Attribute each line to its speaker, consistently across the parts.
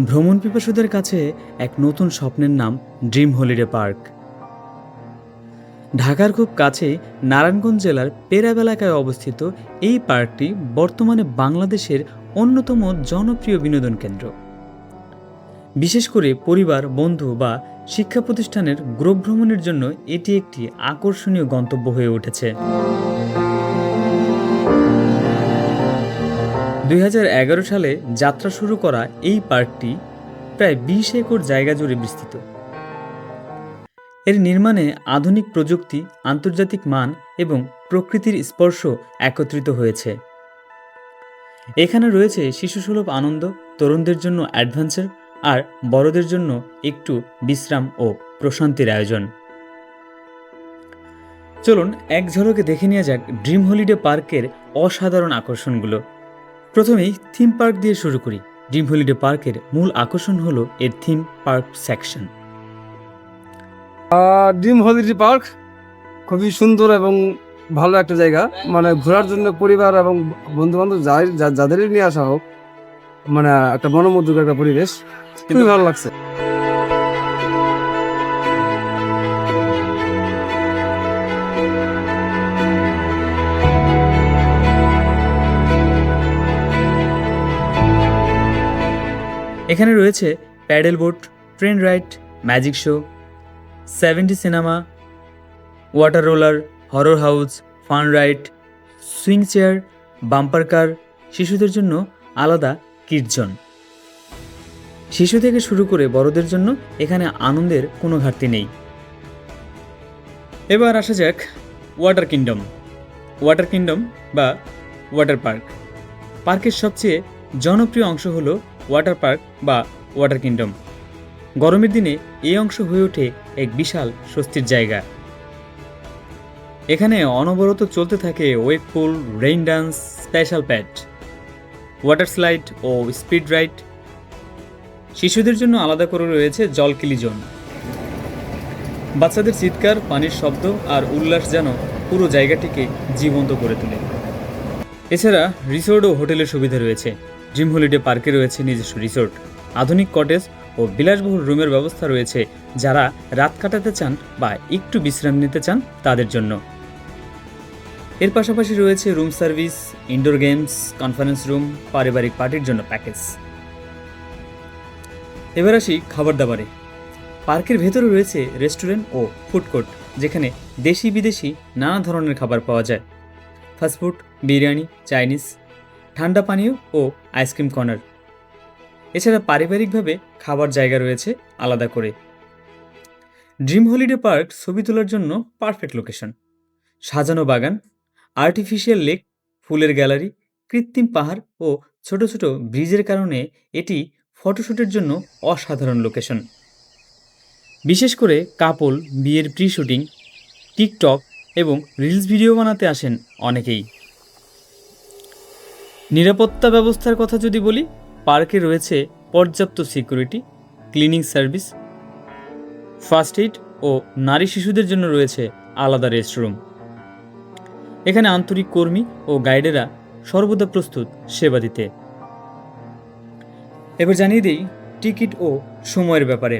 Speaker 1: ভ্রমণ পিপাসুদের কাছে এক নতুন স্বপ্নের নাম ড্রিম হলিডে পার্ক। ঢাকার খুব কাছে নারায়ণগঞ্জ জেলার পেরাব এলাকায় অবস্থিত এই পার্কটি বর্তমানে বাংলাদেশের অন্যতম জনপ্রিয় বিনোদন কেন্দ্র। বিশেষ করে পরিবার, বন্ধু বা শিক্ষা প্রতিষ্ঠানের গ্রুপ ভ্রমণের জন্য এটি একটি আকর্ষণীয় গন্তব্য হয়ে উঠেছে। 2011 সালে যাত্রা শুরু করা এই পার্কটি প্রায় 20 একর জায়গা জুড়ে বিস্তৃত। এর নির্মাণে আধুনিক প্রযুক্তি, আন্তর্জাতিক মান এবং প্রকৃতির স্পর্শ একত্রিত হয়েছে। এখানে রয়েছে শিশুসুলভ আনন্দ, তরুণদের জন্য অ্যাডভেঞ্চার আর বড়দের জন্য একটু বিশ্রাম ও প্রশান্তির আয়োজন। চলুন এক ঝলকে দেখে নেওয়া যাক ড্রিম হলিডে পার্কের অসাধারণ আকর্ষণগুলো। প্রথমেই থিম পার্ক দিয়ে শুরু করি। ড্রিম হলিডে পার্কের মূল আকর্ষণ হলো এর theme park section.
Speaker 2: Dream holiday park খুবই সুন্দর এবং ভালো একটা জায়গা, মানে ঘোরার জন্য পরিবার এবং বন্ধু বান্ধব যাদেরই নিয়ে আসা হোক, মানে একটা মনোমুগ্ধকর একটা পরিবেশ, খুবই ভালো লাগছে।
Speaker 1: এখানে রয়েছে pedal boat, train ride, magic show, 70 cinema, water roller, horror house, fun ride, swing chair, bumper কার, শিশুদের জন্য আলাদা কিডস জোন। শিশু থেকে শুরু করে বড়দের জন্য এখানে আনন্দের কোনো ঘাটতি নেই। এবার আসা যাক ওয়াটার কিংডম। ওয়াটার কিংডম বা ওয়াটার পার্ক। পার্কের সবচেয়ে জনপ্রিয় অংশ হলো ওয়াটার পার্ক বা ওয়াটার কিংডম। গরমের দিনে এই অংশ হয়ে ওঠে এক বিশাল স্বস্তির জায়গা। এখানে অনবরত চলতে থাকে wave pool, rain dance, special pad, water slide ও স্পিড রাইড। শিশুদের জন্য আলাদা করে রয়েছে জলকিলি জোন। বাচ্চাদের চিৎকার, পানির শব্দ আর উল্লাস যেন পুরো জায়গাটিকে জীবন্ত করে তোলে। এছাড়া রিসোর্ট ও হোটেলের সুবিধা রয়েছে। ড্রিম হলিডে পার্কে রয়েছে নিজস্ব রিসোর্ট, আধুনিক কটেজ ও বিলাসবহুল রুমের ব্যবস্থা রয়েছে যারা রাত কাটাতে চান বা একটু বিশ্রাম নিতে চান তাদের জন্য। এর পাশাপাশি রয়েছে room service, indoor games, conference room, পারিবারিক পার্টির জন্য প্যাকেজ। এবার আসি খাবার দাবারে। পার্কের ভেতরে রয়েছে রেস্টুরেন্ট ও ফুড কোর্ট, যেখানে দেশি বিদেশি নানা ধরনের খাবার পাওয়া যায়। ফাস্টফুড, বিরিয়ানি, চাইনিজ, ঠান্ডা পানীয় ও আইসক্রিম কর্নার। এছাড়া পারিবারিকভাবে খাবার জায়গা রয়েছে আলাদা করে। ড্রিম হলিডে পার্ক ছবি তোলার জন্য পারফেক্ট লোকেশন। সাজানো বাগান, আর্টিফিশিয়াল লেক, ফুলের গ্যালারি, কৃত্রিম পাহাড় ও ছোট ছোট ব্রিজের কারণে এটি ফটোশ্যুটের জন্য অসাধারণ লোকেশন। বিশেষ করে কাপল, বিয়ের প্রি শুটিং, টিকটক এবং রিলস ভিডিও বানাতে আসেন অনেকেই। নিরাপত্তা ব্যবস্থার কথা যদি বলি, পার্কে রয়েছে পর্যাপ্ত security, cleaning service, first aid ও নারী শিশুদের জন্য রয়েছে আলাদা রেস্টরুম। এখানে আন্তরিক কর্মী ও গাইডেরা সর্বদা প্রস্তুত সেবা দিতে। এবার জানিয়ে দিই টিকিট ও সময়ের ব্যাপারে।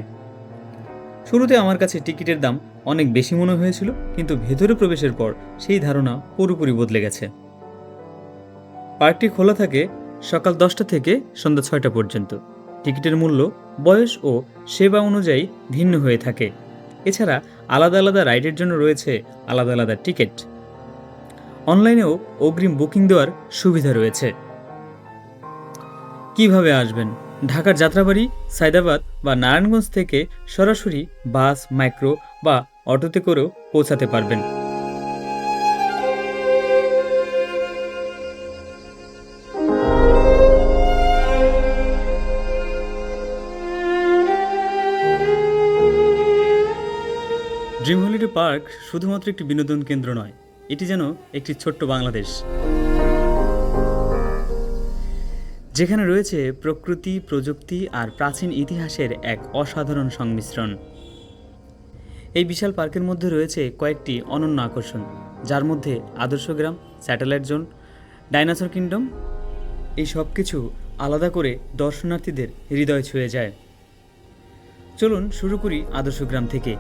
Speaker 1: শুরুতে আমার কাছে টিকিটের দাম অনেক বেশি মনে হয়েছিল, কিন্তু ভেতরে প্রবেশের পর সেই ধারণা পুরোপুরি বদলে গেছে। পার্কটি খোলা থাকে সকাল 10টা থেকে সন্ধ্যা 6টা পর্যন্ত। টিকিটের মূল্য বয়স ও সেবা অনুযায়ী ভিন্ন হয়ে থাকে। এছাড়া আলাদা আলাদা রাইডের জন্য রয়েছে আলাদা আলাদা টিকিট। অনলাইনেও অগ্রিম বুকিং দেওয়ার সুবিধা রয়েছে। কিভাবে আসবেন? ঢাকার যাত্রাবাড়ি, সায়দাবাদ বা নারায়ণগঞ্জ থেকে সরাসরি বাস, মাইক্রো বা অটোতে করেও পৌঁছাতে পারবেন। ড্রিম হলিডে পার্ক শুধুমাত্র একটি বিনোদন কেন্দ্র নয়, এটি যেন একটি ছোট্ট বাংলাদেশ, যেখানে রয়েছে প্রকৃতি, প্রযুক্তি আর প্রাচীন ইতিহাসের এক অসাধারণ সংমিশ্রণ। এই বিশাল পার্কের মধ্যে রয়েছে কয়েকটি অনন্য আকর্ষণ, যার মধ্যে আদর্শ গ্রাম, স্যাটেলাইট জোন, ডাইনোসর কিংডম। এই সব কিছু আলাদা করে দর্শনার্থীদের হৃদয় ছুঁয়ে যায়। চলুন শুরু করি আদর্শ গ্রাম থেকে।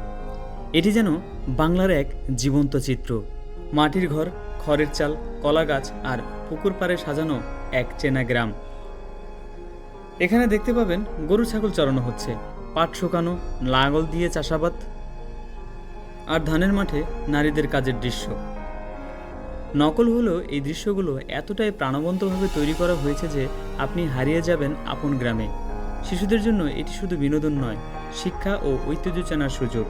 Speaker 1: এটি যেন বাংলার এক জীবন্ত চিত্র। মাটির ঘর, খড়ের চাল, কলা গাছ আর পুকুর পাড়ে সাজানো এক চেনা গ্রাম। এখানে দেখতে পাবেন গরু ছাগল চড়ানো হচ্ছে, পাট শুকানো, লাঙল দিয়ে চাষাবাদ আর ধানের মাঠে নারীদের কাজের দৃশ্য। নকল হলেও এই দৃশ্যগুলো এতটাই প্রাণবন্তভাবে তৈরি করা হয়েছে যে আপনি হারিয়ে যাবেন আপন গ্রামে। শিশুদের জন্য এটি শুধু বিনোদন নয়, শিক্ষা ও ঐতিহ্য চেনার সুযোগ।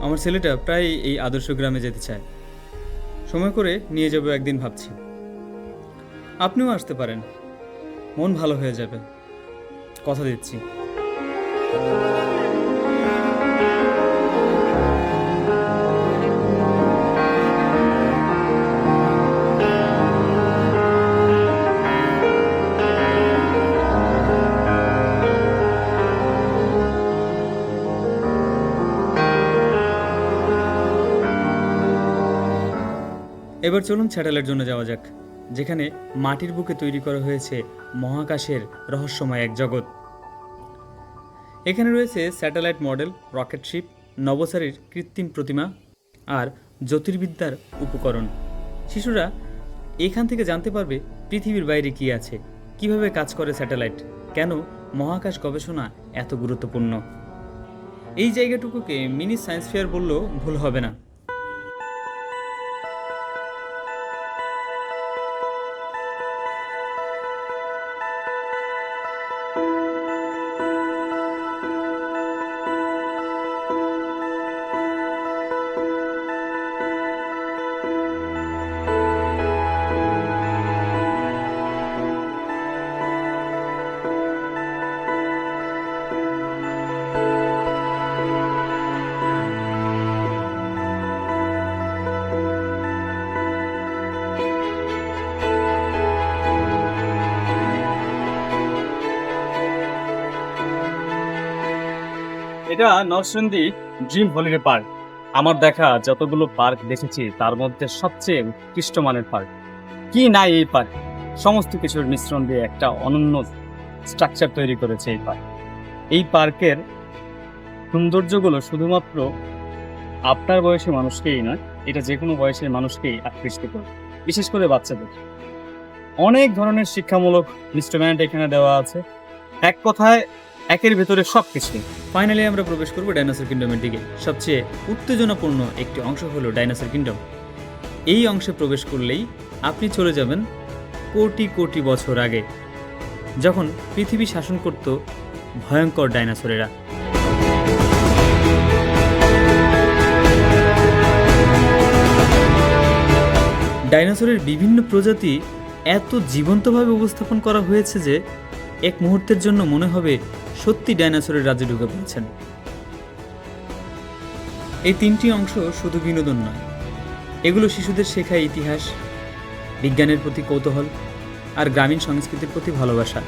Speaker 1: আমার ছেলেটা প্রায় এই আদর্শ গ্রামে যেতে চায়। সময় করে নিয়ে যাব একদিন ভাবছি। আপনিও আসতে পারেন, মন ভালো হয়ে যাবে, কথা দিচ্ছি। এবার চলুন স্যাটেলাইট জন্য যাওয়া যাক, যেখানে মাটির বুকে তৈরি করা হয়েছে মহাকাশের রহস্যময় এক জগৎ। এখানে রয়েছে স্যাটেলাইট মডেল, রকেট শিপ, নভোচারীর কৃত্রিম প্রতিমা আর জ্যোতির্বিদ্যার উপকরণ। শিশুরা এখান থেকে জানতে পারবে পৃথিবীর বাইরে কি আছে, কিভাবে কাজ করে স্যাটেলাইট, কেন মহাকাশ গবেষণা এত গুরুত্বপূর্ণ। এই জায়গাটুকুকে মিনি সায়েন্স ফেয়ার বললেও ভুল হবে না।
Speaker 3: এটা নরসিংদী ড্রিম হলিডে পার্ক। আমার দেখা যতগুলো পার্ক দেখেছি তার মধ্যে সবচেয়ে উৎকৃষ্ট মানের পার্ক। কি নাই এই পার্ক, সমস্ত কিছুর মিশ্রণ দিয়ে একটা অনন্য স্ট্রাকচার তৈরি করেছে এই পার্ক। এই পার্কের সৌন্দর্যগুলো শুধুমাত্র আপনার বয়সী মানুষকেই নয়, এটা যে কোনো বয়সের মানুষকেই আকৃষ্ট করে, বিশেষ করে বাচ্চাদের। অনেক ধরনের শিক্ষামূলক ইনস্ট্রুমেন্ট এখানে দেওয়া আছে। এক কথায় একের ভেতরে সব কিছু।
Speaker 1: ফাইনালি আমরা প্রবেশ করব ডাইনোসর কিংডমের দিকে। সবচেয়ে উত্তেজনাপূর্ণ একটি অংশ হলো ডাইনোসর কিংডম। এই অংশে প্রবেশ করলেই আপনি চলে যাবেন কোটি কোটি বছর আগে, যখন পৃথিবী শাসন করত ভয়ঙ্কর ডাইনোসরেরা। ডাইনোসরের বিভিন্ন প্রজাতি এত জীবন্তভাবে উপস্থাপন করা হয়েছে যে এক মুহূর্তের জন্য মনে হবে সত্যি ডাইনোসরের রাজ্যে ঢুকে পড়েছেন। এই তিনটি অংশ শুধু বিনোদন নয়, এগুলো শিশুদের শেখায় ইতিহাস, বিজ্ঞানের প্রতি কৌতূহল আর গ্রামীণ সংস্কৃতির প্রতি ভালোবাসা।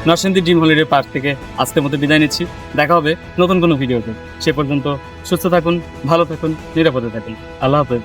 Speaker 3: নরসিংদী ড্রিম হলিডে পার্ক থেকে আজকের মতো বিদায় নিচ্ছি। দেখা হবে নতুন কোনো ভিডিওতে। সে পর্যন্ত সুস্থ থাকুন, ভালো থাকুন, নিরাপদে থাকুন। আল্লাহ হাফেজ।